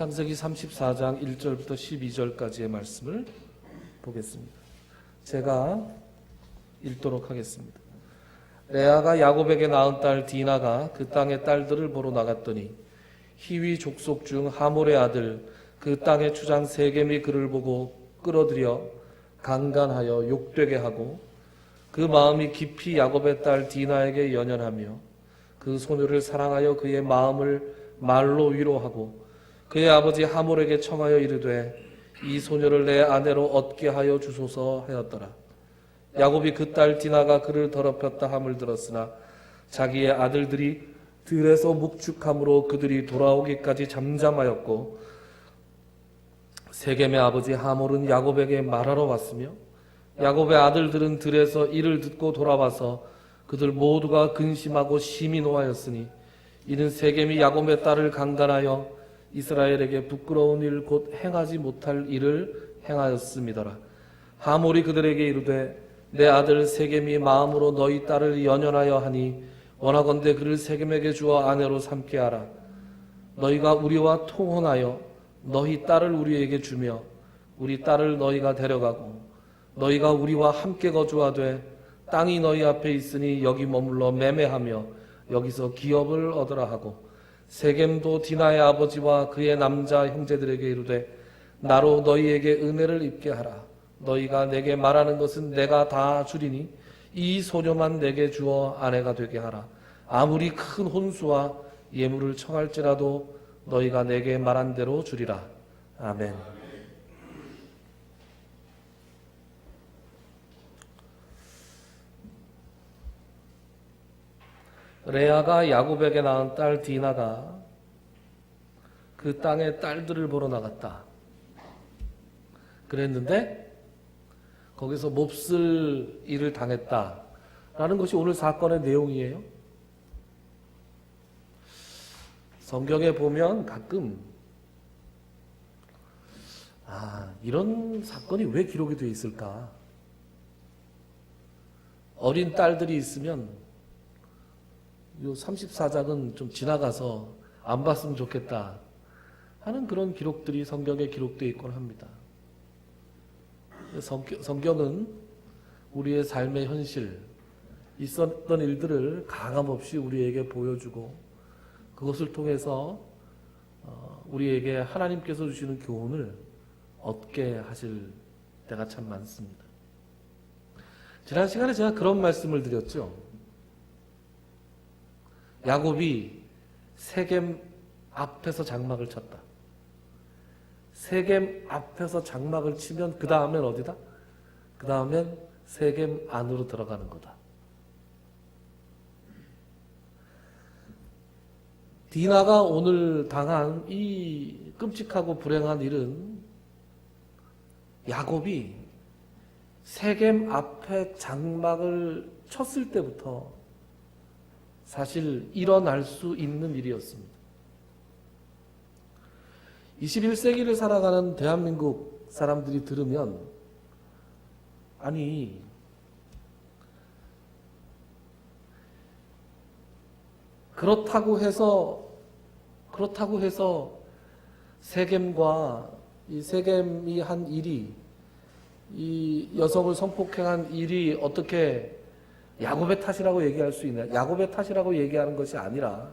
창세기 34장 1절부터 12절까지의 말씀을 보겠습니다. 제가 읽도록 하겠습니다. 레아가 야곱에게 낳은 딸 디나가 그 땅의 딸들을 보러 나갔더니 히위 족속 중 하몰의 아들 그 땅의 주장 세겜이 그를 보고 끌어들여 강간하여 욕되게 하고 그 마음이 깊이 야곱의 딸 디나에게 연연하며 그 소녀를 사랑하여 그의 마음을 말로 위로하고 그의 아버지 하몰에게 청하여 이르되 이 소녀를 내 아내로 얻게 하여 주소서 하였더라. 야곱이 그 딸 디나가 그를 더럽혔다 함을 들었으나 자기의 아들들이 들에서 묵축함으로 그들이 돌아오기까지 잠잠하였고 세겜의 아버지 하몰은 야곱에게 말하러 왔으며 야곱의 아들들은 들에서 이를 듣고 돌아와서 그들 모두가 근심하고 심히 노하였으니 이는 세겜이 야곱의 딸을 강간하여 이스라엘에게 부끄러운 일 곧 행하지 못할 일을 행하였음이더라. 하몰이 그들에게 이르되 내 아들 세겜이 마음으로 너희 딸을 연연하여 하니 원하건대 그를 세겜에게 주어 아내로 삼게 하라. 너희가 우리와 통혼하여 너희 딸을 우리에게 주며 우리 딸을 너희가 데려가고 너희가 우리와 함께 거주하되 땅이 너희 앞에 있으니 여기 머물러 매매하며 여기서 기업을 얻으라 하고 세겜도 디나의 아버지와 그의 남자 형제들에게 이르되 나로 너희에게 은혜를 입게 하라. 너희가 내게 말하는 것은 내가 다 주리니 이 소녀만 내게 주어 아내가 되게 하라. 아무리 큰 혼수와 예물을 청할지라도 너희가 내게 말한 대로 주리라. 아멘. 레아가 야곱에게 낳은 딸 디나가 그 땅의 딸들을 보러 나갔다. 그랬는데 거기서 몹쓸 일을 당했다라는 것이 오늘 사건의 내용이에요. 성경에 보면 가끔 이런 사건이 왜 기록이 되어 있을까? 어린 딸들이 있으면 요 34장은 좀 지나가서 안 봤으면 좋겠다 하는 그런 기록들이 성경에 기록되어 있곤 합니다. 성경은 우리의 삶의 현실, 있었던 일들을 가감없이 우리에게 보여주고 그것을 통해서 우리에게 하나님께서 주시는 교훈을 얻게 하실 때가 참 많습니다. 지난 시간에 제가 그런 말씀을 드렸죠. 야곱이 세겜 앞에서 장막을 쳤다. 세겜 앞에서 장막을 치면 그 다음엔 어디다? 그 다음엔 세겜 안으로 들어가는 거다. 디나가 오늘 당한 이 끔찍하고 불행한 일은 야곱이 세겜 앞에 장막을 쳤을 때부터 사실 일어날 수 있는 일이었습니다. 21세기를 살아가는 대한민국 사람들이 들으면 아니 그렇다고 해서 세겜과 이 세겜이 한 일이 이 여성을 성폭행한 일이 어떻게 야곱의 탓이라고 얘기할 수 있냐? 야곱의 탓이라고 얘기하는 것이 아니라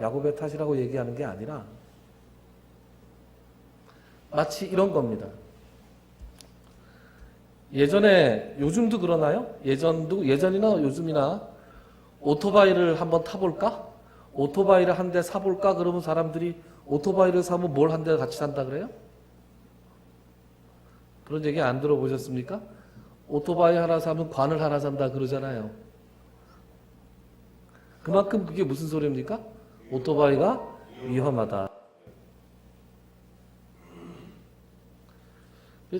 야곱의 탓이라고 얘기하는 게 아니라 마치 이런 겁니다. 예전에 요즘도 그러나요? 예전이나 요즘이나 오토바이를 한번 타볼까? 오토바이를 한 대 사볼까? 그러면 사람들이 오토바이를 사면 뭘 한 대 같이 산다 그래요? 그런 얘기 안 들어보셨습니까? 오토바이 하나 사면 관을 하나 산다 그러잖아요. 그만큼 그게 무슨 소리입니까? 오토바이가 위험하다.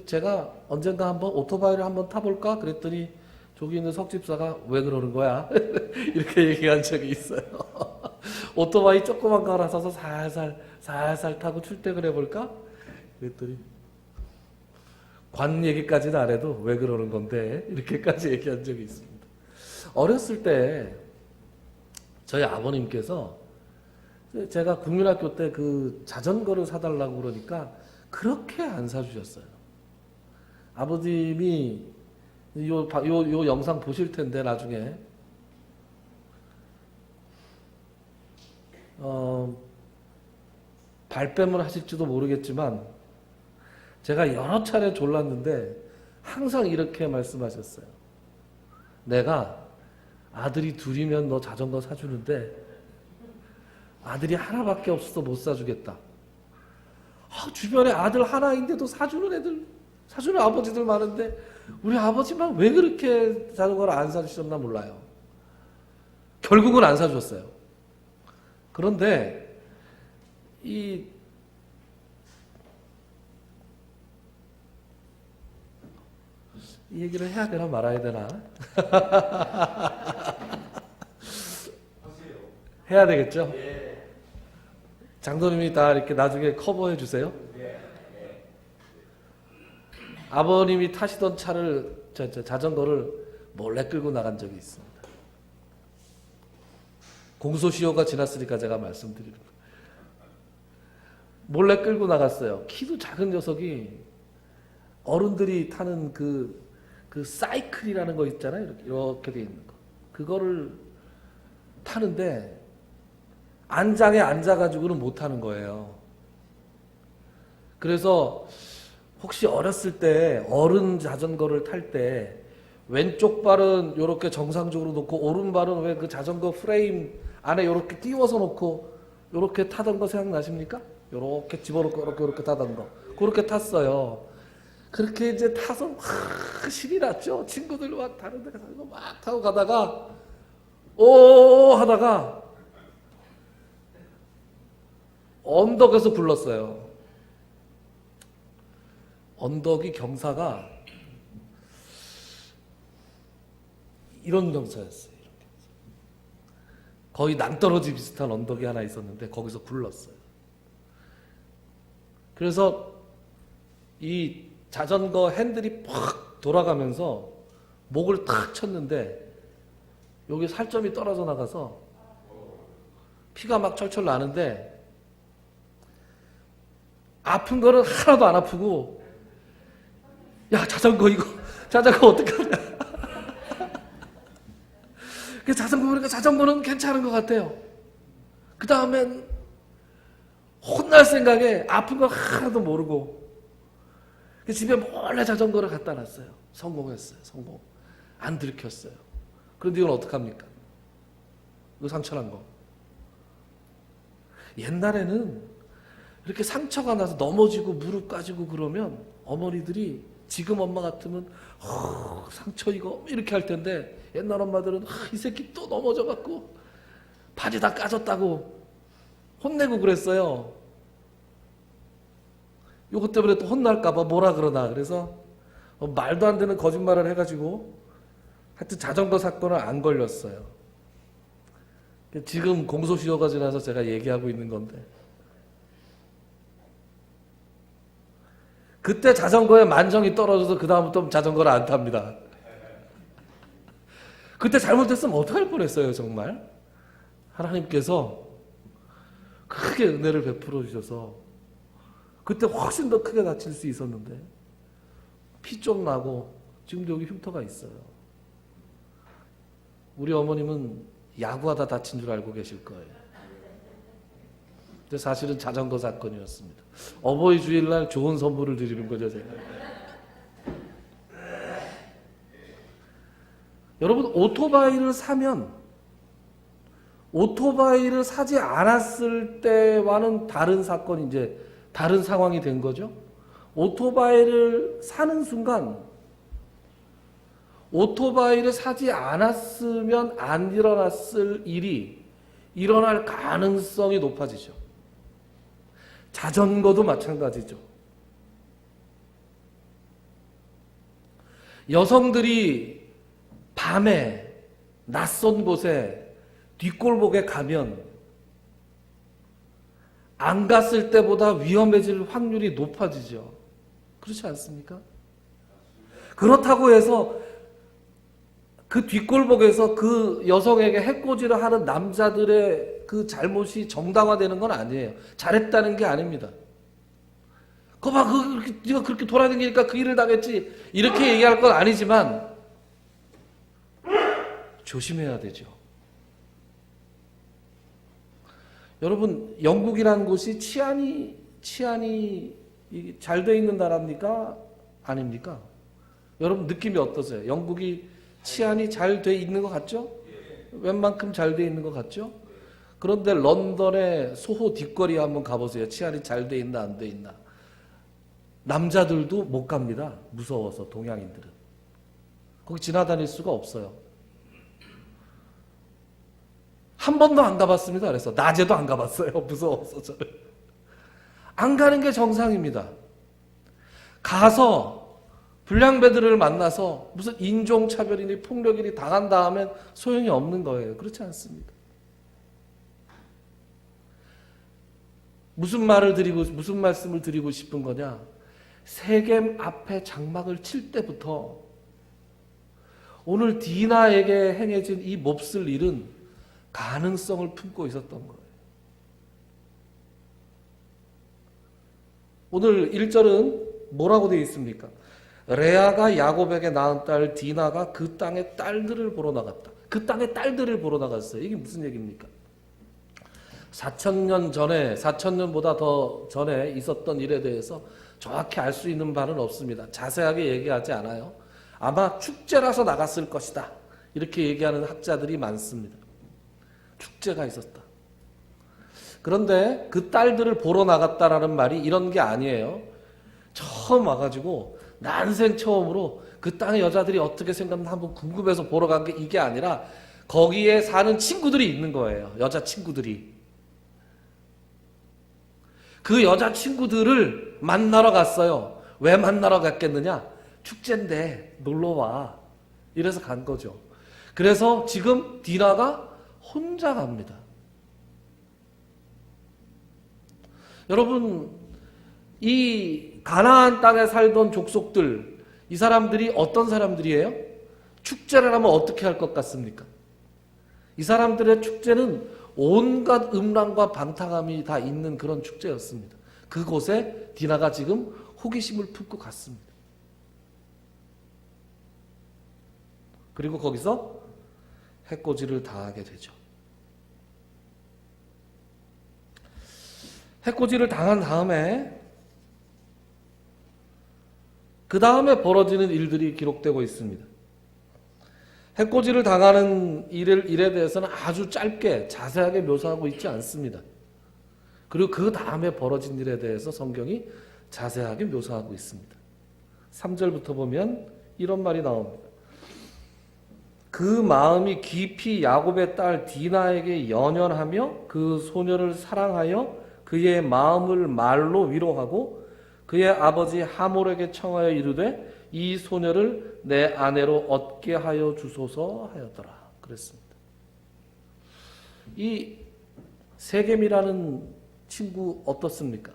제가 언젠가 한번 오토바이를 한번 타볼까? 그랬더니 저기 있는 석집사가 왜 그러는 거야? 이렇게 얘기한 적이 있어요. 오토바이 조그만 거 하나 사서 살살 타고 출퇴근해 볼까? 그랬더니 관 얘기까지는 안 해도 왜 그러는 건데 이렇게까지 얘기한 적이 있습니다. 어렸을 때 저희 아버님께서 제가 국민학교 때 그 자전거를 사달라고 그러니까 그렇게 안 사주셨어요. 아버님이 요 영상 보실 텐데 나중에 발뺌을 하실지도 모르겠지만 제가 여러 차례 졸랐는데 항상 이렇게 말씀하셨어요. 내가 아들이 둘이면 너 자전거 사주는데 아들이 하나밖에 없어서 못 사주겠다. 주변에 아들 하나인데도 사주는 아버지들 많은데 우리 아버지만 왜 그렇게 자전거를 안 사주셨나 몰라요. 결국은 안 사주셨어요. 그런데 이 얘기를 해야 되나 말아야 되나? 해야 되겠죠? 장로님이 다 이렇게 나중에 커버해 주세요. 아버님이 타시던 차를 자전거를 몰래 끌고 나간 적이 있습니다. 공소시효가 지났으니까 제가 말씀드리는 거예요. 몰래 끌고 나갔어요. 키도 작은 녀석이 어른들이 타는 그 사이클이라는 거 있잖아요. 이렇게 돼 있는 거. 그거를 타는데 안장에 앉아가지고는 못 타는 거예요. 그래서 혹시 어렸을 때 어른 자전거를 탈 때 왼쪽 발은 이렇게 정상적으로 놓고 오른발은 왜 그 자전거 프레임 안에 이렇게 띄워서 놓고 이렇게 타던 거 생각나십니까? 이렇게 집어넣고 이렇게 타던 거. 그렇게 탔어요. 그렇게 이제 타서 막 신이 났죠. 친구들 막 다른 데 가서 막 타고 가다가 오 하다가 언덕에서 굴렀어요. 언덕이 경사가 이런 경사였어요. 거의 낭떠러지 비슷한 언덕이 하나 있었는데 거기서 굴렀어요. 그래서 이 자전거 핸들이 팍 돌아가면서 목을 탁 쳤는데 여기 살점이 떨어져 나가서 피가 막 철철 나는데 아픈 거는 하나도 안 아프고 야 자전거 어떡하냐. 자전거 보니까 자전거는 괜찮은 것 같아요. 그 다음엔 혼날 생각에 아픈 거 하나도 모르고 집에 몰래 자전거를 갖다 놨어요. 성공했어요. 성공. 안 들켰어요. 그런데 이건 어떡합니까? 이거 상처난 거. 옛날에는 이렇게 상처가 나서 넘어지고 무릎 까지고 그러면 어머니들이 지금 엄마 같으면 상처 이거 이렇게 할 텐데 옛날 엄마들은 이 새끼 또 넘어져갖고 바지 다 까졌다고 혼내고 그랬어요. 요것 때문에 또 혼날까봐 뭐라 그러나. 그래서 말도 안 되는 거짓말을 해가지고 하여튼 자전거 사건을 안 걸렸어요. 지금 공소시효가 지나서 제가 얘기하고 있는 건데 그때 자전거에 만정이 떨어져서 그 다음부터 자전거를 안 탑니다. 그때 잘못했으면 어떡할 뻔했어요. 정말 하나님께서 크게 은혜를 베풀어 주셔서 그때 훨씬 더 크게 다칠 수 있었는데 피 좀 나고 지금도 여기 흉터가 있어요. 우리 어머님은 야구하다 다친 줄 알고 계실 거예요. 근데 사실은 자전거 사건이었습니다. 어버이 주일날 좋은 선물을 드리는 거죠, 제가. 여러분, 오토바이를 사면 오토바이를 사지 않았을 때와는 다른 사건이 이제 다른 상황이 된 거죠. 오토바이를 사는 순간 오토바이를 사지 않았으면 안 일어났을 일이 일어날 가능성이 높아지죠. 자전거도 마찬가지죠. 여성들이 밤에 낯선 곳에 뒷골목에 가면 안 갔을 때보다 위험해질 확률이 높아지죠. 그렇지 않습니까? 그렇다고 해서 그 뒷골목에서 그 여성에게 해코지를 하는 남자들의 그 잘못이 정당화되는 건 아니에요. 잘했다는 게 아닙니다. 거 봐, 네가 그렇게 돌아다니니까 그 일을 당했지. 이렇게 얘기할 건 아니지만 조심해야 되죠. 여러분, 영국이라는 곳이 치안이 잘 돼 있는 나라입니까? 아닙니까? 여러분 느낌이 어떠세요? 영국이 치안이 잘 돼 있는 것 같죠? 웬만큼 잘 돼 있는 것 같죠? 그런데 런던의 소호 뒷거리 한번 가보세요. 치안이 잘 돼 있나 안 돼 있나. 남자들도 못 갑니다. 무서워서 동양인들은. 거기 지나다닐 수가 없어요. 한 번도 안 가봤습니다. 그래서 낮에도 안 가봤어요. 무서워서 저는. 안 가는 게 정상입니다. 가서 불량배들을 만나서 무슨 인종차별이니 폭력이니 당한 다음엔 소용이 없는 거예요. 그렇지 않습니다. 무슨 말씀을 드리고 싶은 거냐? 세겜 앞에 장막을 칠 때부터 오늘 디나에게 행해진 이 몹쓸 일은 가능성을 품고 있었던 거예요. 오늘 1절은 뭐라고 되어 있습니까? 레아가 야곱에게 낳은 딸 디나가 그 땅의 딸들을 보러 나갔다. 그 땅의 딸들을 보러 나갔어요. 이게 무슨 얘기입니까? 4,000년보다 더 전에 있었던 일에 대해서 정확히 알 수 있는 바는 없습니다. 자세하게 얘기하지 않아요. 아마 축제라서 나갔을 것이다. 이렇게 얘기하는 학자들이 많습니다. 축제가 있었다. 그런데 그 딸들을 보러 나갔다라는 말이 이런 게 아니에요. 처음 와가지고 난생 처음으로 그 땅의 여자들이 어떻게 생겼나 한번 궁금해서 보러 간 게 이게 아니라 거기에 사는 친구들이 있는 거예요. 여자 친구들이. 그 여자 친구들을 만나러 갔어요. 왜 만나러 갔겠느냐? 축제인데 놀러와. 이래서 간 거죠. 그래서 지금 디나가 혼자 갑니다. 여러분, 이 가나안 땅에 살던 족속들, 이 사람들이 어떤 사람들이에요? 축제를 하면 어떻게 할 것 같습니까? 이 사람들의 축제는 온갖 음란과 방탕함이 다 있는 그런 축제였습니다. 그곳에 디나가 지금 호기심을 품고 갔습니다. 그리고 거기서 해코지를 당하게 되죠. 해코지를 당한 다음에 그 다음에 벌어지는 일들이 기록되고 있습니다. 해코지를 당하는 일에 대해서는 아주 짧게 자세하게 묘사하고 있지 않습니다. 그리고 그 다음에 벌어진 일에 대해서 성경이 자세하게 묘사하고 있습니다. 3절부터 보면 이런 말이 나옵니다. 그 마음이 깊이 야곱의 딸 디나에게 연연하며 그 소녀를 사랑하여 그의 마음을 말로 위로하고 그의 아버지 하몰에게 청하여 이르되 이 소녀를 내 아내로 얻게 하여 주소서 하였더라. 그랬습니다. 이 세겜이라는 친구 어떻습니까?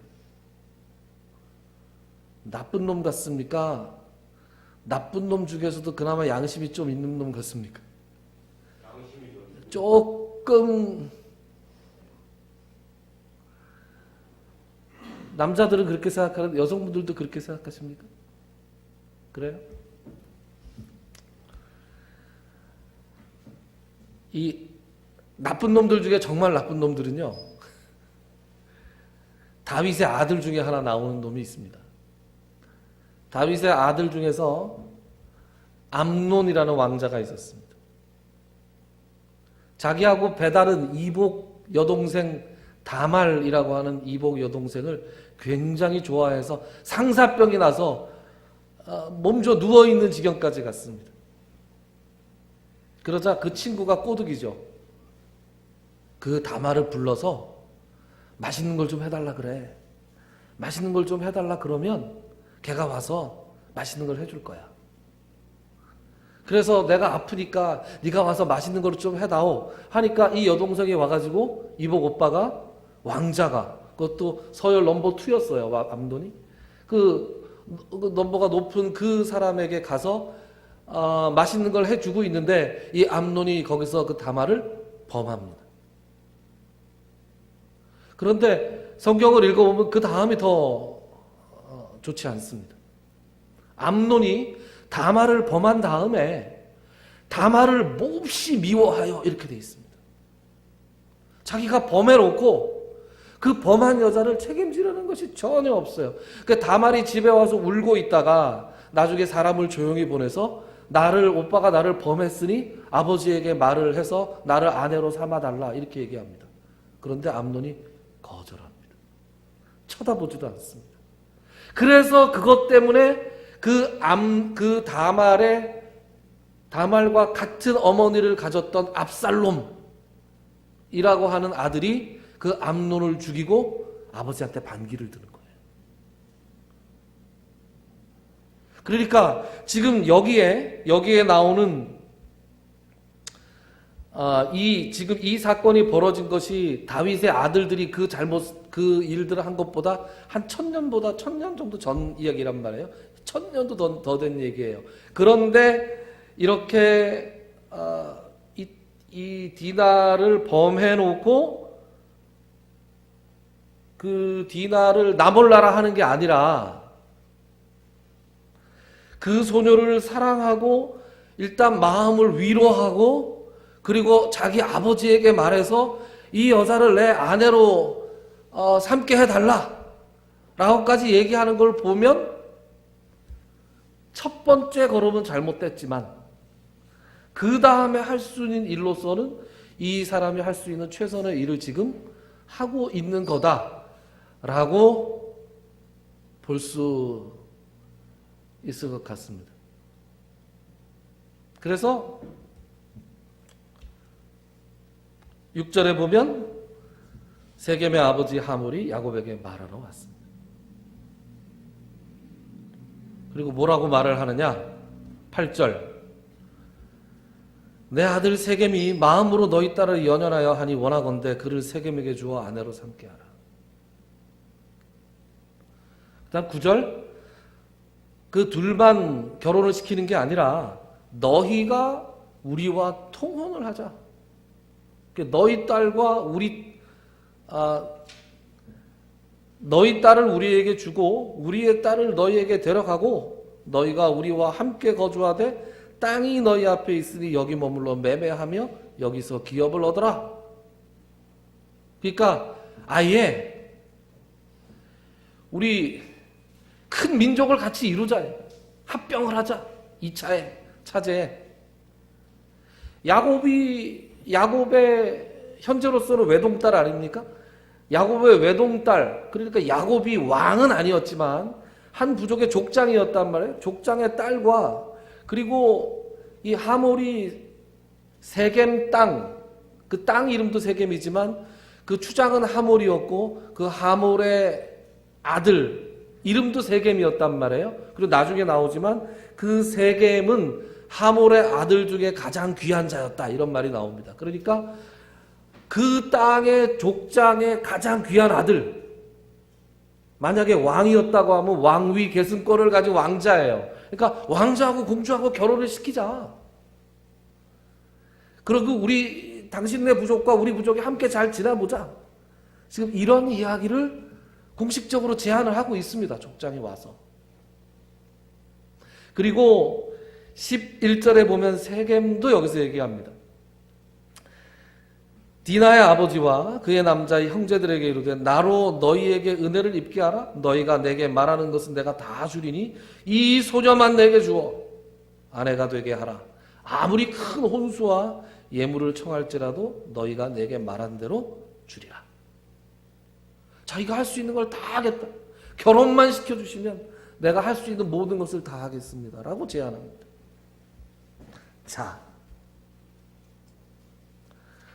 나쁜 놈 같습니까? 나쁜 놈 중에서도 그나마 양심이 좀 있는 놈 같습니까? 조금 남자들은 그렇게 생각하는데 여성분들도 그렇게 생각하십니까? 그래요? 이 나쁜 놈들 중에 정말 나쁜 놈들은요, 다윗의 아들 중에 하나 나오는 놈이 있습니다. 다윗의 아들 중에서 암논이라는 왕자가 있었습니다. 자기하고 배다른 이복 여동생 다말이라고 하는 이복 여동생을 굉장히 좋아해서 상사병이 나서 몸져 누워있는 지경까지 갔습니다. 그러자 그 친구가 꼬드기죠. 그 다말을 불러서 맛있는 걸 좀 해달라 그래. 맛있는 걸 좀 해달라 그러면 걔가 와서 맛있는 걸 해줄 거야. 그래서 내가 아프니까 네가 와서 맛있는 걸 좀 해다오 하니까 이 여동생이 와가지고 이복 오빠가 왕자가 그것도 서열 넘버 2였어요. 암돈이. 그 넘버가 높은 그 사람에게 가서 맛있는 걸 해주고 있는데 이 암논이 거기서 그 다말을 범합니다. 그런데 성경을 읽어보면 그 다음이 더 좋지 않습니다. 암논이 다말을 범한 다음에 다말을 몹시 미워하여 이렇게 돼 있습니다. 자기가 범해놓고 그 범한 여자를 책임지려는 것이 전혀 없어요. 그러니까 다말이 집에 와서 울고 있다가 나중에 사람을 조용히 보내서 오빠가 나를 범했으니 아버지에게 말을 해서 나를 아내로 삼아달라 이렇게 얘기합니다. 그런데 암논이 거절합니다. 쳐다보지도 않습니다. 그래서 그것 때문에 그 다말과 같은 어머니를 가졌던 압살롬이라고 하는 아들이 그 암논을 죽이고 아버지한테 반기를 드는 거예요. 그러니까 지금 여기에 나오는 지금 이 사건이 벌어진 것이 다윗의 아들들이 그 일들을 한 것보다 한 1000년 정도 전 이야기란 말이에요. 1000년도 더 된 얘기예요. 그런데 이렇게 이 디나를 범해놓고 그 디나를 나몰라라 하는 게 아니라 그 소녀를 사랑하고 일단 마음을 위로하고 그리고 자기 아버지에게 말해서 이 여자를 내 아내로 삼게 해달라 라고까지 얘기하는 걸 보면 첫 번째 걸음은 잘못됐지만 그 다음에 할 수 있는 일로서는 이 사람이 할 수 있는 최선의 일을 지금 하고 있는 거다라고 볼 수 있을 것 같습니다. 그래서 6절에 보면 세겜의 아버지 하몰이 야곱에게 말하러 왔습니다. 그리고 뭐라고 말을 하느냐? 8절 내 아들 세겜이 마음으로 너희 딸을 연연하여 하니 원하건대 그를 세겜에게 주어 아내로 삼게 하라. 그다음 9절 그 둘만 결혼을 시키는 게 아니라 너희가 우리와 통혼을 하자. 너희 딸과 너희 딸을 우리에게 주고 우리의 딸을 너희에게 데려가고 너희가 우리와 함께 거주하되 땅이 너희 앞에 있으니 여기 머물러 매매하며 여기서 기업을 얻어라. 그러니까 아예 우리 큰 민족을 같이 이루자. 합병을 하자. 2차에 차제에 야곱의 현재로서는 외동딸 아닙니까? 야곱의 외동딸, 그러니까 야곱이 왕은 아니었지만 한 부족의 족장이었단 말이에요. 족장의 딸과 그리고 이 하몰이 세겜 땅, 그 땅 이름도 세겜이지만 그 추장은 하몰이었고 그 하몰의 아들 이름도 세겜이었단 말이에요. 그리고 나중에 나오지만 그 세겜은 하몰의 아들 중에 가장 귀한 자였다 이런 말이 나옵니다. 그러니까 그 땅의 족장의 가장 귀한 아들, 만약에 왕이었다고 하면 왕위 계승권을 가진 왕자예요. 그러니까 왕자하고 공주하고 결혼을 시키자. 그리고 당신네 부족과 우리 부족이 함께 잘 지내보자. 지금 이런 이야기를 공식적으로 제안을 하고 있습니다. 족장이 와서. 그리고 11절에 보면 세겜도 여기서 얘기합니다. 디나의 아버지와 그의 남자의 형제들에게 이르되 나로 너희에게 은혜를 입게 하라. 너희가 내게 말하는 것은 내가 다 주리니 이 소녀만 내게 주어 아내가 되게 하라. 아무리 큰 혼수와 예물을 청할지라도 너희가 내게 말한 대로 주리라. 자기가 할 수 있는 걸 다 하겠다. 결혼만 시켜주시면 내가 할 수 있는 모든 것을 다 하겠습니다. 라고 제안합니다. 자,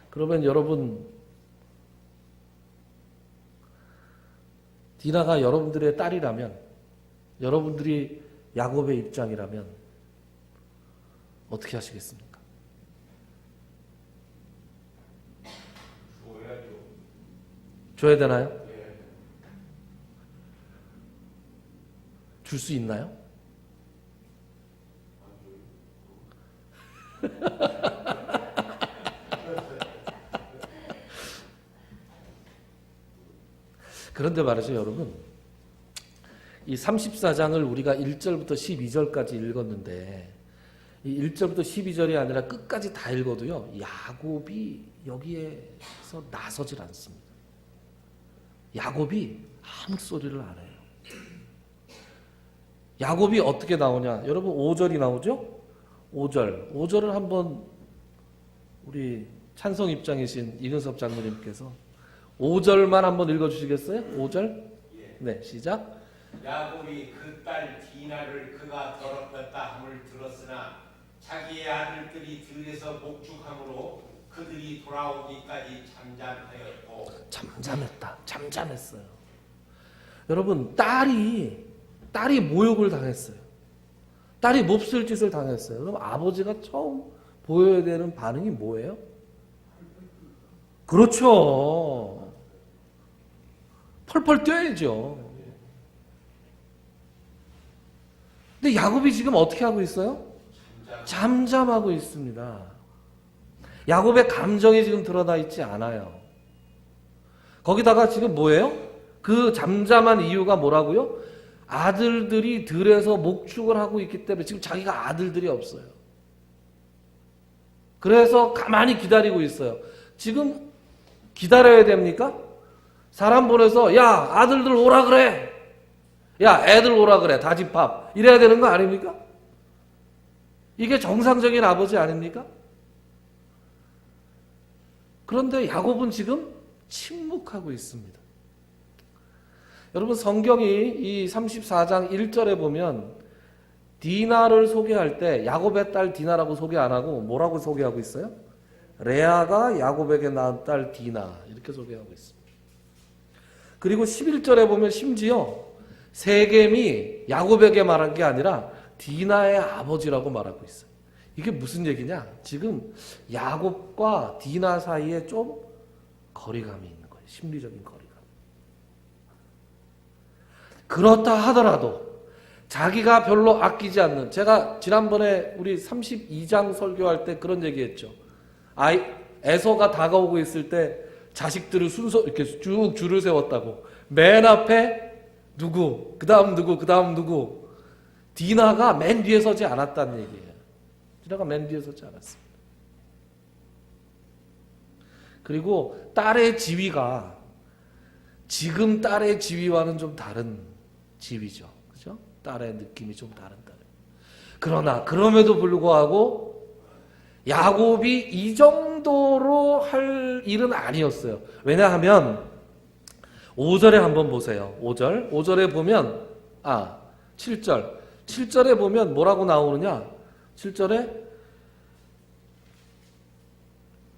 그러면 여러분, 디나가 여러분들의 딸이라면, 여러분들이 야곱의 입장이라면 어떻게 하시겠습니까? 줘야 되나요? 줄 수 있나요? 그런데 말이죠, 여러분. 이 34장을 우리가 1절부터 12절까지 읽었는데 이 1절부터 12절이 아니라 끝까지 다 읽어도요. 야곱이 여기에서 나서질 않습니다. 야곱이 아무 소리를 안 해요. 야곱이 어떻게 나오냐? 여러분 5절이 나오죠? 5절을 한번 우리 찬송 입장이신 이근섭 장로님께서 5절만 한번 읽어주시겠어요? 5절? 네, 시작. 야곱이 그 딸 디나를 그가 더럽혔다 함을 들었으나 자기의 아들들이 들에서 목축함으로 그들이 돌아오기까지 잠잠하였고. 잠잠했어요. 여러분 딸이 모욕을 당했어요. 딸이 몹쓸 짓을 당했어요. 그럼 아버지가 처음 보여야 되는 반응이 뭐예요? 그렇죠. 펄펄 뛰어야죠. 근데 야곱이 지금 어떻게 하고 있어요? 잠잠하고 있습니다. 야곱의 감정이 지금 드러나 있지 않아요. 거기다가 지금 뭐예요? 그 잠잠한 이유가 뭐라고요? 아들들이 들에서 목축을 하고 있기 때문에 지금 자기가 아들들이 없어요. 그래서 가만히 기다리고 있어요. 지금 기다려야 됩니까? 사람 보내서 야 아들들 오라 그래. 야 애들 오라 그래. 다집합. 이래야 되는 거 아닙니까? 이게 정상적인 아버지 아닙니까? 그런데 야곱은 지금 침묵하고 있습니다. 여러분 성경이 이 34장 1절에 보면 디나를 소개할 때 야곱의 딸 디나라고 소개 안 하고 뭐라고 소개하고 있어요? 레아가 야곱에게 낳은 딸 디나 이렇게 소개하고 있습니다. 그리고 11절에 보면 심지어 세겜이 야곱에게 말한 게 아니라 디나의 아버지라고 말하고 있어요. 이게 무슨 얘기냐? 지금 야곱과 디나 사이에 좀 거리감이 있는 거예요. 심리적인 거리감. 그렇다 하더라도 자기가 별로 아끼지 않는, 제가 지난번에 우리 32장 설교할 때 그런 얘기했죠. 에서가 다가오고 있을 때 자식들을 순서 이렇게 쭉 줄을 세웠다고. 맨 앞에 누구, 그 다음 누구, 그 다음 누구. 디나가 맨 뒤에 서지 않았다는 얘기예요. 디나가 맨 뒤에 서지 않았습니다. 그리고 딸의 지위가 지금 딸의 지위와는 좀 다른 지위죠. 그죠? 딸의 느낌이 좀 다른다. 그러나 그럼에도 불구하고 야곱이 이 정도로 할 일은 아니었어요. 왜냐하면 5절에 한번 보세요. 5절에 보면 7절에 보면 뭐라고 나오느냐? 7절에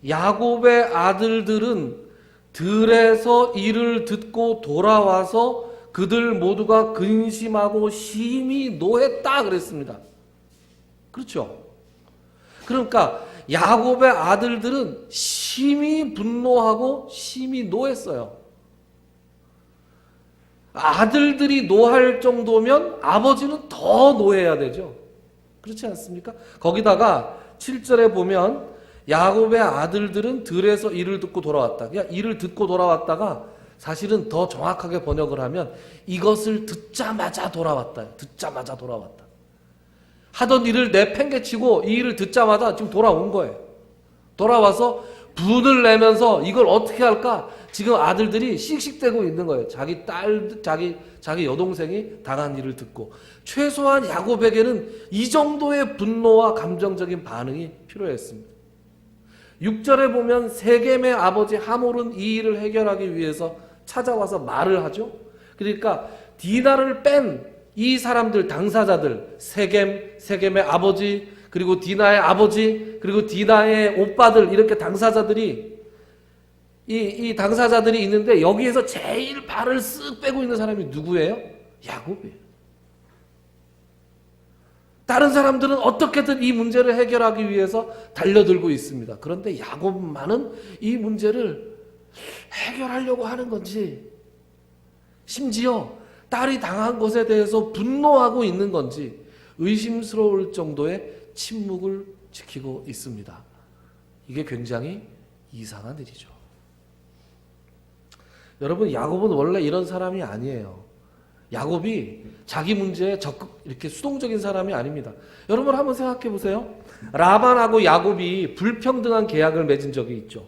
야곱의 아들들은 들에서 이를 듣고 돌아와서 그들 모두가 근심하고 심히 노했다 그랬습니다. 그렇죠? 그러니까 야곱의 아들들은 심히 분노하고 심히 노했어요. 아들들이 노할 정도면 아버지는 더 노해야 되죠. 그렇지 않습니까? 거기다가 7절에 보면 야곱의 아들들은 들에서 이를 듣고 돌아왔다. 그냥 이를 듣고 돌아왔다가 사실은 더 정확하게 번역을 하면 이것을 듣자마자 돌아왔다. 듣자마자 돌아왔다. 하던 일을 내팽개치고 이 일을 듣자마자 지금 돌아온 거예요. 돌아와서 분을 내면서 이걸 어떻게 할까? 지금 아들들이 씩씩대고 있는 거예요. 자기 딸, 자기 여동생이 당한 일을 듣고. 최소한 야곱에게는 이 정도의 분노와 감정적인 반응이 필요했습니다. 6절에 보면 세겜의 아버지 하몰은 이 일을 해결하기 위해서 찾아와서 말을 하죠. 그러니까 디나를 뺀 이 사람들, 당사자들, 세겜의 아버지, 그리고 디나의 아버지, 그리고 디나의 오빠들, 이렇게 당사자들이 이 당사자들이 있는데 여기에서 제일 발을 쓱 빼고 있는 사람이 누구예요? 야곱이에요. 다른 사람들은 어떻게든 이 문제를 해결하기 위해서 달려들고 있습니다. 그런데 야곱만은 이 문제를 해결하려고 하는 건지, 심지어 딸이 당한 것에 대해서 분노하고 있는 건지 의심스러울 정도의 침묵을 지키고 있습니다. 이게 굉장히 이상한 일이죠. 여러분, 야곱은 원래 이런 사람이 아니에요. 야곱이 자기 문제에 적극 이렇게 수동적인 사람이 아닙니다. 여러분 한번 생각해 보세요. 라반하고 야곱이 불평등한 계약을 맺은 적이 있죠.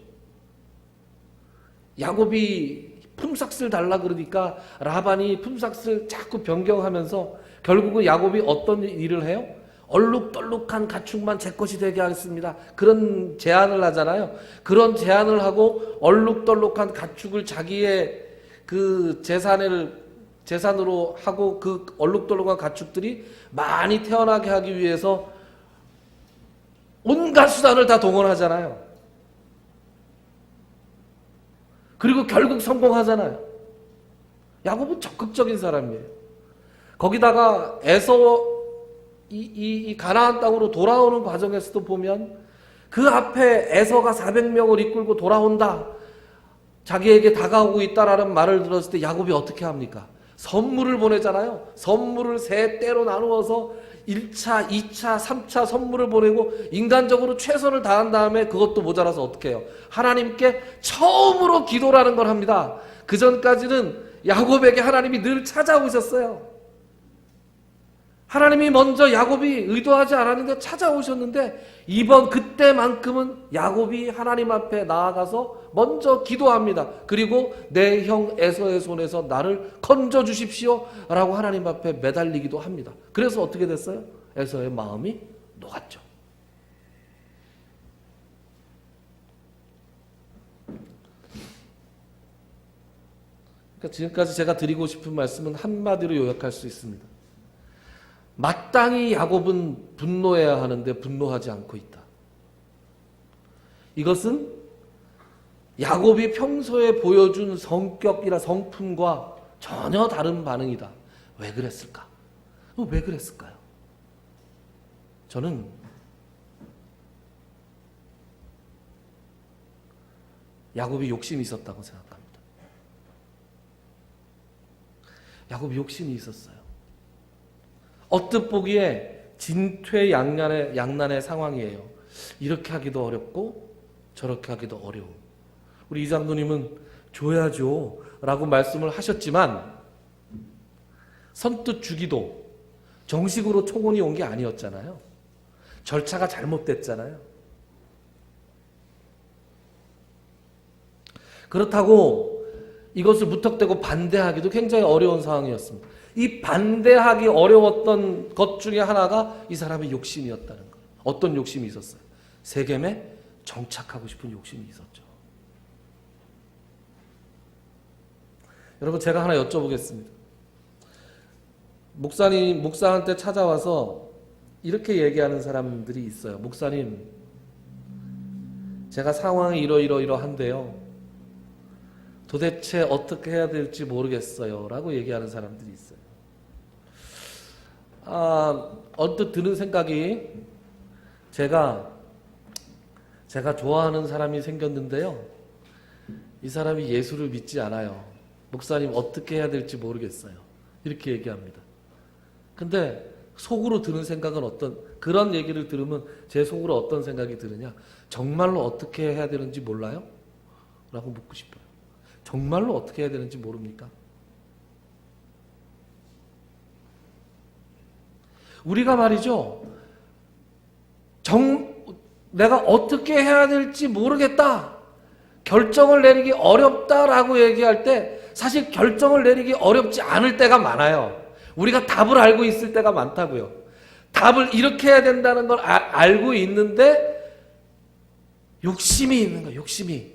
야곱이 품삯을 달라 그러니까 라반이 품삯을 자꾸 변경하면서 결국은 야곱이 어떤 일을 해요? 얼룩덜룩한 가축만 제 것이 되게 하겠습니다. 그런 제안을 하잖아요. 그런 제안을 하고 얼룩덜룩한 가축을 자기의 그 재산으로 하고 그 얼룩덜룩한 가축들이 많이 태어나게 하기 위해서 온갖 수단을 다 동원하잖아요. 그리고 결국 성공하잖아요. 야곱은 적극적인 사람이에요. 거기다가 에서 이 가나안 땅으로 돌아오는 과정에서도 보면 그 앞에 에서가 400명을 이끌고 돌아온다. 자기에게 다가오고 있다라는 말을 들었을 때 야곱이 어떻게 합니까? 선물을 보내잖아요. 선물을 세 때로 나누어서 1차, 2차, 3차 선물을 보내고 인간적으로 최선을 다한 다음에 그것도 모자라서 어떻게 해요? 하나님께 처음으로 기도라는 걸 합니다. 그 전까지는 야곱에게 하나님이 늘 찾아오셨어요. 하나님이 먼저 야곱이 의도하지 않았는데 찾아오셨는데 그때만큼은 야곱이 하나님 앞에 나아가서 먼저 기도합니다. 그리고 내 형 에서의 손에서 나를 건져 주십시오 라고 하나님 앞에 매달리기도 합니다. 그래서 어떻게 됐어요? 에서의 마음이 녹았죠. 그러니까 지금까지 제가 드리고 싶은 말씀은 한마디로 요약할 수 있습니다. 마땅히 야곱은 분노해야 하는데 분노하지 않고 있다. 이것은 야곱이 평소에 보여준 성격이나 성품과 전혀 다른 반응이다. 왜 그랬을까? 왜 그랬을까요? 저는 야곱이 욕심이 있었다고 생각합니다. 야곱이 욕심이 있었어요. 언뜻 보기에 진퇴양난의 상황이에요. 이렇게 하기도 어렵고 저렇게 하기도 어려운. 우리 이장로님은 줘야죠 라고 말씀을 하셨지만 선뜻 주기도 정식으로 청혼이 온 게 아니었잖아요. 절차가 잘못됐잖아요. 그렇다고 이것을 무턱대고 반대하기도 굉장히 어려운 상황이었습니다. 이 반대하기 어려웠던 것 중에 하나가 이 사람의 욕심이었다는 거예요. 어떤 욕심이 있었어요? 세겜에 정착하고 싶은 욕심이 있었죠. 여러분, 제가 하나 여쭤보겠습니다. 목사한테 찾아와서 이렇게 얘기하는 사람들이 있어요. 목사님, 제가 상황이 이러이러한데요. 도대체 어떻게 해야 될지 모르겠어요 라고 얘기하는 사람들이 있어요. 언뜻 드는 생각이 제가 좋아하는 사람이 생겼는데요. 이 사람이 예수를 믿지 않아요. 목사님 어떻게 해야 될지 모르겠어요. 이렇게 얘기합니다. 근데 속으로 드는 생각은 그런 얘기를 들으면 제 속으로 어떤 생각이 드느냐? 정말로 어떻게 해야 되는지 몰라요? 라고 묻고 싶어요. 정말로 어떻게 해야 되는지 모릅니까? 우리가 말이죠. 내가 어떻게 해야 될지 모르겠다. 결정을 내리기 어렵다라고 얘기할 때 사실 결정을 내리기 어렵지 않을 때가 많아요. 우리가 답을 알고 있을 때가 많다고요. 답을 이렇게 해야 된다는 걸 알고 있는데 욕심이 있는 거예요. 욕심이.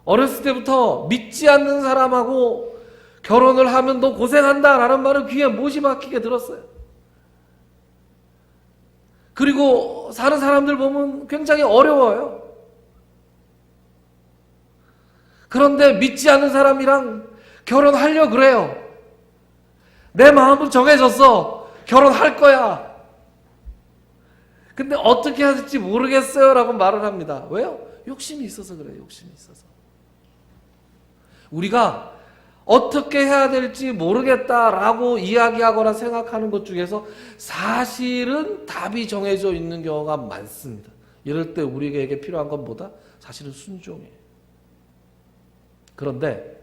어렸을 때부터 믿지 않는 사람하고 결혼을 하면 너 고생한다라는 말을 귀에 못이 박히게 들었어요. 그리고 사는 사람들 보면 굉장히 어려워요. 그런데 믿지 않는 사람이랑 결혼하려고 그래요. 내 마음은 정해졌어. 결혼할 거야. 근데 어떻게 해야 될지 모르겠어요 라고 말을 합니다. 왜요? 욕심이 있어서 그래요. 욕심이 있어서. 우리가 어떻게 해야 될지 모르겠다라고 이야기하거나 생각하는 것 중에서 사실은 답이 정해져 있는 경우가 많습니다. 이럴 때 우리에게 필요한 건 뭐다? 사실은 순종이에요. 그런데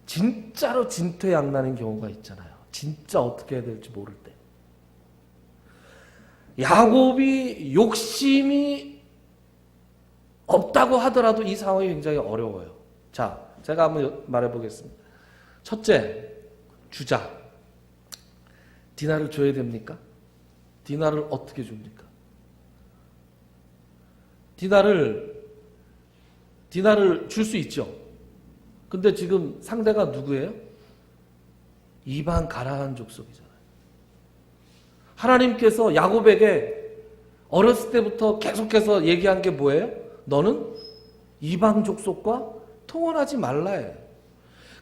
진짜로 진퇴양난인 경우가 있잖아요. 진짜 어떻게 해야 될지 모를 때. 야곱이 욕심이 없다고 하더라도 이 상황이 굉장히 어려워요. 자, 제가 한번 말해보겠습니다. 첫째, 주자. 디나를 줘야 됩니까? 디나를 어떻게 줍니까? 디나를 줄 수 있죠. 근데 지금 상대가 누구예요? 이방 가나안 족속이잖아요. 하나님께서 야곱에게 어렸을 때부터 계속해서 얘기한 게 뭐예요? 너는 이방 족속과 통혼하지 말라 해.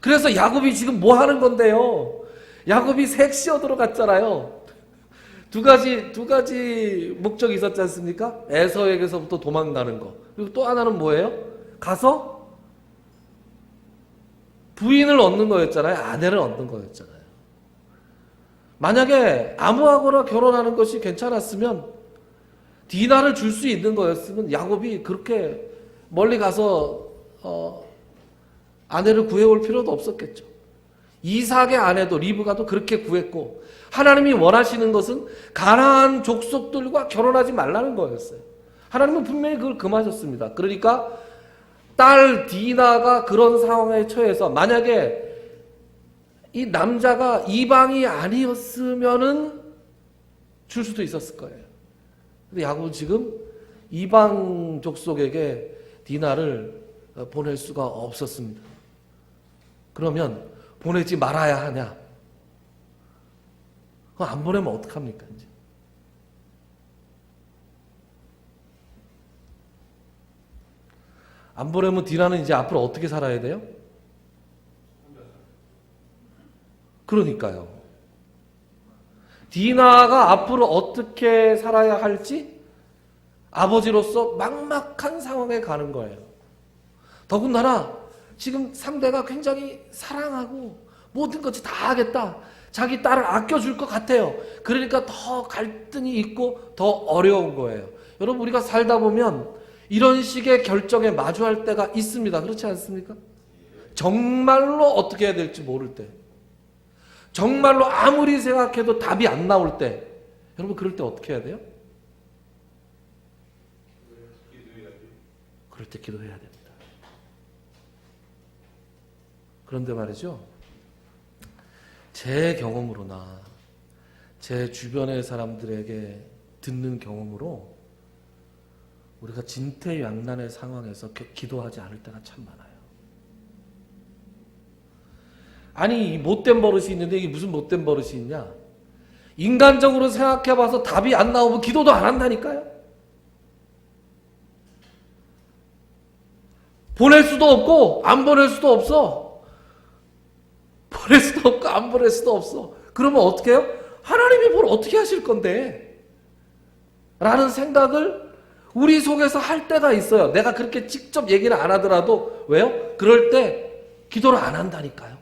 그래서 야곱이 지금 뭐 하는 건데요? 야곱이 섹시어 들어갔잖아요. 두 가지 목적이 있었지 않습니까? 에서에게서부터 도망가는 거. 그리고 또 하나는 뭐예요? 가서 부인을 얻는 거였잖아요. 아내를 얻는 거였잖아요. 만약에 아무하고나 결혼하는 것이 괜찮았으면 디나를 줄 수 있는 거였으면 야곱이 그렇게 멀리 가서 아내를 구해올 필요도 없었겠죠. 이삭의 아내도 리브가도 그렇게 구했고 하나님이 원하시는 것은 가나안 족속들과 결혼하지 말라는 거였어요. 하나님은 분명히 그걸 금하셨습니다. 그러니까 딸 디나가 그런 상황에 처해서 만약에 이 남자가 이방이 아니었으면은 줄 수도 있었을 거예요. 근데 야곱은 지금 이방 족속에게 디나를 보낼 수가 없었습니다. 그러면 보내지 말아야 하냐? 그럼 안 보내면 어떡합니까? 이제? 안 보내면 디나는 이제 앞으로 어떻게 살아야 돼요? 그러니까요. 디나가 앞으로 어떻게 살아야 할지 아버지로서 막막한 상황에 가는 거예요. 더군다나 지금 상대가 굉장히 사랑하고 모든 것이 다 하겠다. 자기 딸을 아껴줄 것 같아요. 그러니까 더 갈등이 있고 더 어려운 거예요. 여러분 우리가 살다 보면 이런 식의 결정에 마주할 때가 있습니다. 그렇지 않습니까? 정말로 어떻게 해야 될지 모를 때. 정말로 아무리 생각해도 답이 안 나올 때. 여러분 그럴 때 어떻게 해야 돼요? 그럴 때 기도해야 됩니다. 그런데 말이죠. 제 경험으로나 제 주변의 사람들에게 듣는 경험으로 우리가 진퇴양난의 상황에서 기도하지 않을 때가 참 많아요. 아니 못된 버릇이 있는데 이게 무슨 못된 버릇이 있냐? 인간적으로 생각해봐서 답이 안 나오면 기도도 안 한다니까요. 보낼 수도 없고 안 보낼 수도 없어. 보낼 수도 없고 안 보낼 수도 없어. 그러면 어떻게 해요? 하나님이 뭘 어떻게 하실 건데? 라는 생각을 우리 속에서 할 때가 있어요. 내가 그렇게 직접 얘기를 안 하더라도 왜요? 그럴 때 기도를 안 한다니까요.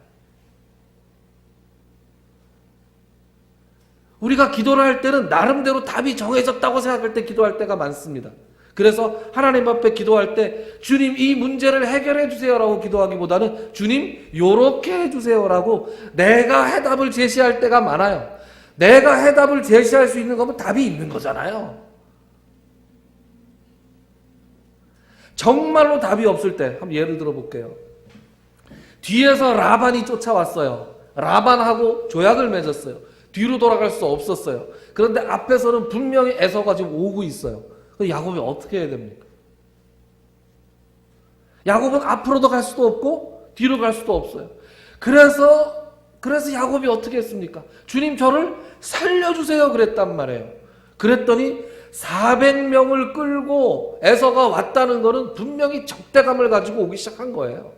우리가 기도를 할 때는 나름대로 답이 정해졌다고 생각할 때 기도할 때가 많습니다. 그래서 하나님 앞에 기도할 때 주님 이 문제를 해결해 주세요라고 기도하기보다는 주님 요렇게 해주세요라고 내가 해답을 제시할 때가 많아요. 내가 해답을 제시할 수 있는 거면 답이 있는 거잖아요. 정말로 답이 없을 때 한번 예를 들어 볼게요. 뒤에서 라반이 쫓아왔어요. 라반하고 조약을 맺었어요. 뒤로 돌아갈 수 없었어요. 그런데 앞에서는 분명히 에서가 지금 오고 있어요. 그럼 야곱이 어떻게 해야 됩니까? 야곱은 앞으로도 갈 수도 없고 뒤로 갈 수도 없어요. 그래서 야곱이 어떻게 했습니까? 주님 저를 살려주세요 그랬단 말이에요. 그랬더니 400명을 끌고 에서가 왔다는 거는 분명히 적대감을 가지고 오기 시작한 거예요.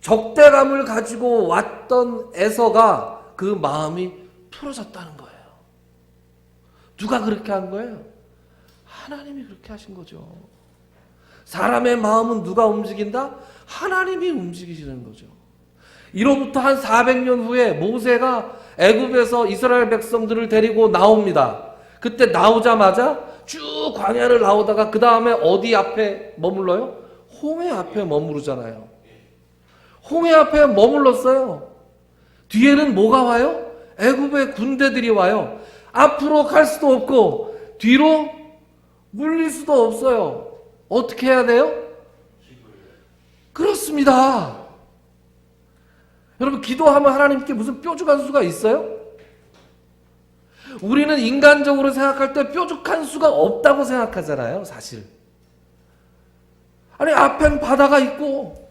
적대감을 가지고 왔던 에서가 그 마음이 풀어졌다는 거예요. 누가 그렇게 한 거예요? 하나님이 그렇게 하신 거죠. 사람의 마음은 누가 움직인다? 하나님이 움직이시는 거죠. 이로부터 한 400년 후에 모세가 애굽에서 이스라엘 백성들을 데리고 나옵니다. 그때 나오자마자 쭉 광야를 나오다가 그 다음에 어디 앞에 머물러요? 홍해 앞에 머무르잖아요. 홍해 앞에 머물렀어요. 뒤에는 뭐가 와요? 애굽의 군대들이 와요. 앞으로 갈 수도 없고 뒤로 물릴 수도 없어요. 어떻게 해야 돼요? 그렇습니다. 여러분, 기도하면 하나님께 무슨 뾰족한 수가 있어요? 우리는 인간적으로 생각할 때 뾰족한 수가 없다고 생각하잖아요, 사실. 아니, 앞엔 바다가 있고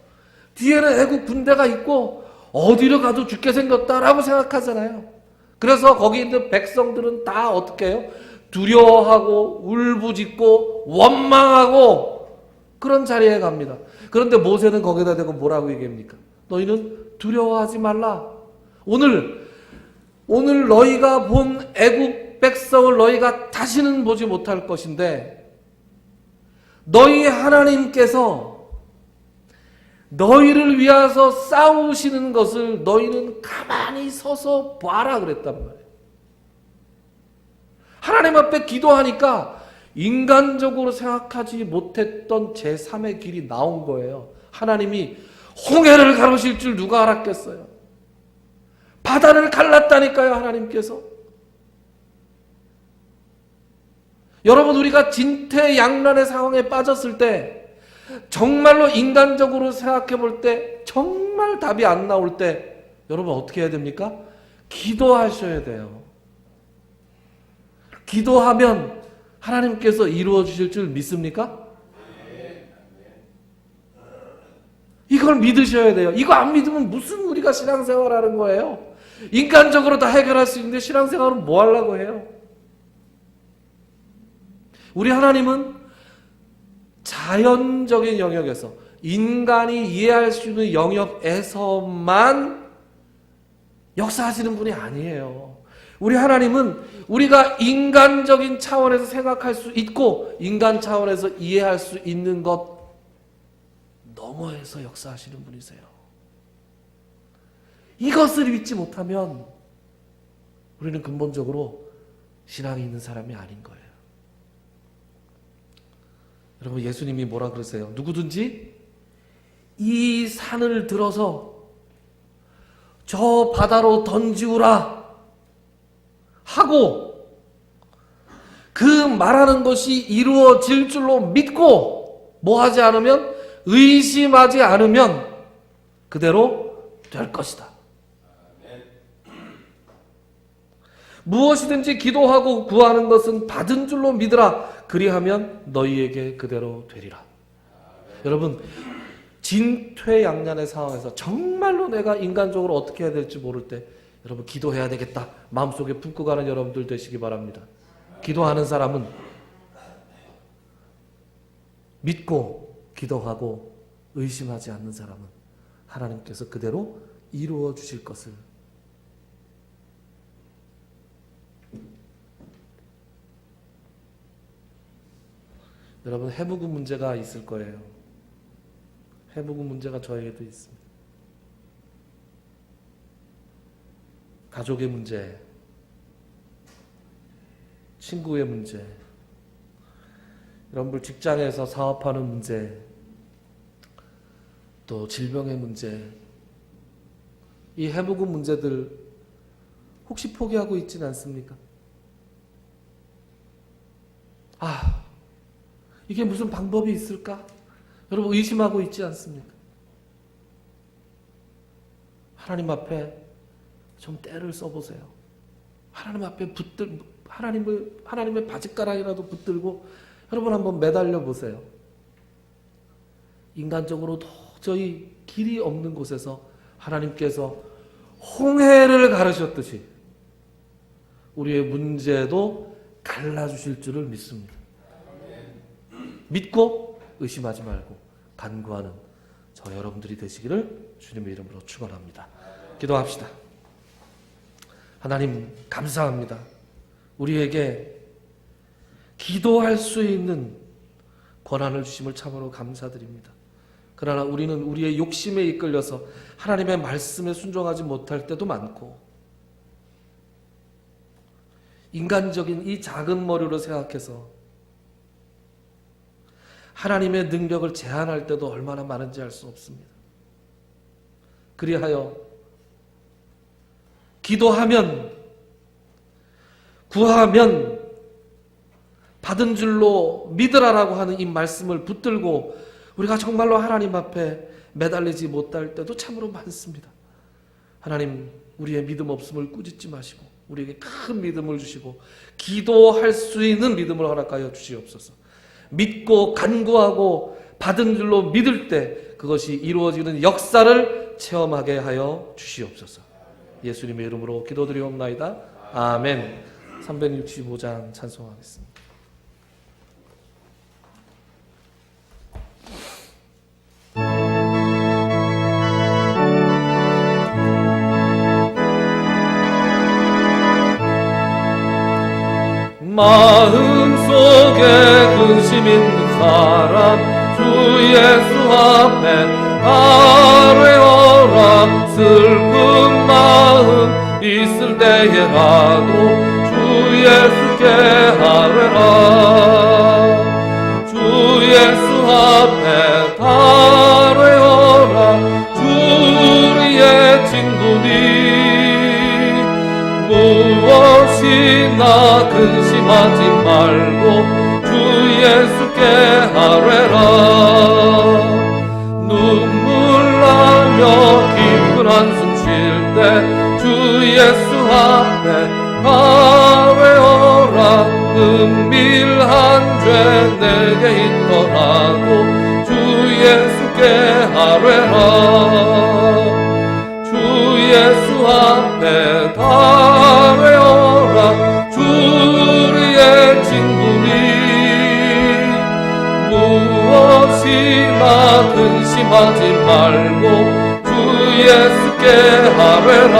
뒤에는 애국 군대가 있고 어디로 가도 죽게 생겼다라고 생각하잖아요. 그래서 거기 있는 백성들은 다 어떻게 해요? 두려워하고 울부짖고 원망하고 그런 자리에 갑니다. 그런데 모세는 거기다 대고 뭐라고 얘기합니까? 너희는 두려워하지 말라. 오늘 너희가 본 애국 백성을 너희가 다시는 보지 못할 것인데 너희 하나님께서 너희를 위해서 싸우시는 것을 너희는 가만히 서서 봐라 그랬단 말이에요. 하나님 앞에 기도하니까 인간적으로 생각하지 못했던 제3의 길이 나온 거예요. 하나님이 홍해를 가르실 줄 누가 알았겠어요? 바다를 갈랐다니까요, 하나님께서. 여러분, 우리가 진퇴양난의 상황에 빠졌을 때 정말로 인간적으로 생각해 볼 때 정말 답이 안 나올 때 여러분 어떻게 해야 됩니까? 기도하셔야 돼요. 기도하면 하나님께서 이루어 주실 줄 믿습니까? 이걸 믿으셔야 돼요. 이거 안 믿으면 무슨 우리가 신앙생활 하는 거예요? 인간적으로 다 해결할 수 있는데 신앙생활은 뭐 하려고 해요? 우리 하나님은 자연적인 영역에서 인간이 이해할 수 있는 영역에서만 역사하시는 분이 아니에요. 우리 하나님은 우리가 인간적인 차원에서 생각할 수 있고 인간 차원에서 이해할 수 있는 것 너머에서 역사하시는 분이세요. 이것을 믿지 못하면 우리는 근본적으로 신앙이 있는 사람이 아닌 거예요. 여러분, 예수님이 뭐라 그러세요? 누구든지 이 산을 들어서 저 바다로 던지우라 하고 그 말하는 것이 이루어질 줄로 믿고 뭐 하지 않으면, 의심하지 않으면 그대로 될 것이다. 무엇이든지 기도하고 구하는 것은 받은 줄로 믿으라. 그리하면 너희에게 그대로 되리라. 여러분, 진퇴양난의 상황에서 정말로 내가 인간적으로 어떻게 해야 될지 모를 때 여러분 기도해야 되겠다 마음속에 품고 가는 여러분들 되시기 바랍니다. 기도하는 사람은 믿고 기도하고 의심하지 않는 사람은 하나님께서 그대로 이루어 주실 것을. 여러분, 해부금 문제가 있을 거예요. 해부금 문제가 저에게도 있습니다. 가족의 문제, 친구의 문제, 여러분들 직장에서 사업하는 문제, 또 질병의 문제, 이 해부금 문제들 혹시 포기하고 있지는 않습니까? 이게 무슨 방법이 있을까? 여러분 의심하고 있지 않습니까? 하나님 앞에 좀 때를 써보세요. 하나님 앞에 하나님의 바짓가랑이라도 붙들고 여러분 한번 매달려 보세요. 인간적으로 도저히 길이 없는 곳에서 하나님께서 홍해를 가르셨듯이 우리의 문제도 갈라주실 줄을 믿습니다. 믿고 의심하지 말고 간구하는 저 여러분들이 되시기를 주님의 이름으로 축원합니다. 기도합시다. 하나님 감사합니다. 우리에게 기도할 수 있는 권한을 주심을 참으로 감사드립니다. 그러나 우리는 우리의 욕심에 이끌려서 하나님의 말씀에 순종하지 못할 때도 많고 인간적인 이 작은 머리로 생각해서 하나님의 능력을 제한할 때도 얼마나 많은지 알 수 없습니다. 그리하여 기도하면, 구하면 받은 줄로 믿으라라고 하는 이 말씀을 붙들고 우리가 정말로 하나님 앞에 매달리지 못할 때도 참으로 많습니다. 하나님, 우리의 믿음 없음을 꾸짖지 마시고 우리에게 큰 믿음을 주시고 기도할 수 있는 믿음을 허락하여 주시옵소서. 믿고 간구하고 받은 줄로 믿을 때 그것이 이루어지는 역사를 체험하게 하여 주시옵소서. 예수님의 이름으로 기도드리옵나이다. 아멘. 365장 찬송하겠습니다. 마음속에 근심 있는 사람 주 예수 앞에 아뢰어라. 슬픈 마음 있을 때에라도 주 예수께 아뢰라. 주 예수 앞에 아뢰어라. 주 우리의 친구니 무엇이나 근심하지 말고 주 예수께 아뢰라. 눈물 나며 깊은 한숨 쉴 때 주 예수 앞에 아뢰어라. 은밀한 죄 내게 있더라도 주 예수께 아뢰라. 주 예수 앞에 아뢰어라. 주 우리의 친구니 무엇이나 근심하지 말고 주 예수께 아뢰라.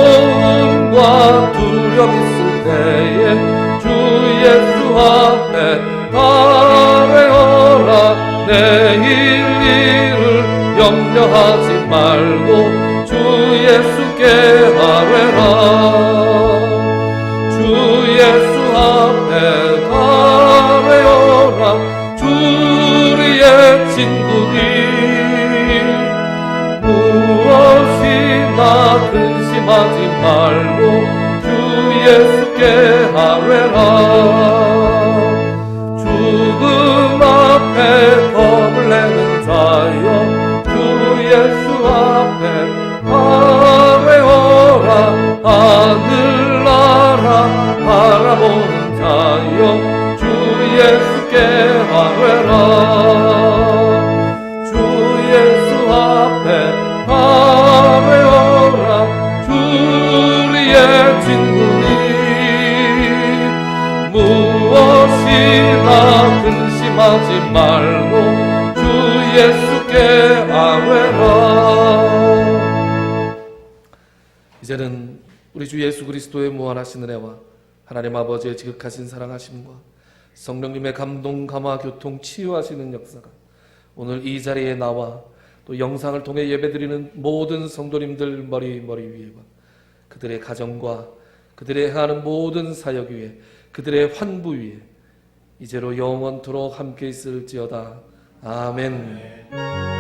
괴로움과 두려움 있을 때에 주 예수 앞에 아뢰어라. 내일 일을 염려하지 말고 주 예수께 아뢰라. 주 예수 앞에 아뢰어라. 주 우리의 친구니 무엇이나 근심하지 말고 주 예수께 아뢰라. 죽음 앞에 겁을 내는 자여 주 예수 앞에 아뢰어라. 하늘나라 바라보는 자여 주 예수께 아뢰라. 주 예수 앞에 아뢰어라. 주 우리의 친구니 무엇이나 근심하지 말고 주 예수께 아뢰라. 이제는 우리 주 예수 그리스도의 무한하신 은혜와 하나님 아버지의 지극하신 사랑하심과 성령님의 감동, 감화, 교통, 치유하시는 역사가 오늘 이 자리에 나와 또 영상을 통해 예배드리는 모든 성도님들 머리 위에와 그들의 가정과 그들의 행하는 모든 사역 위에 그들의 환부 위에 이제로 영원토록 함께 있을지어다. 아멘.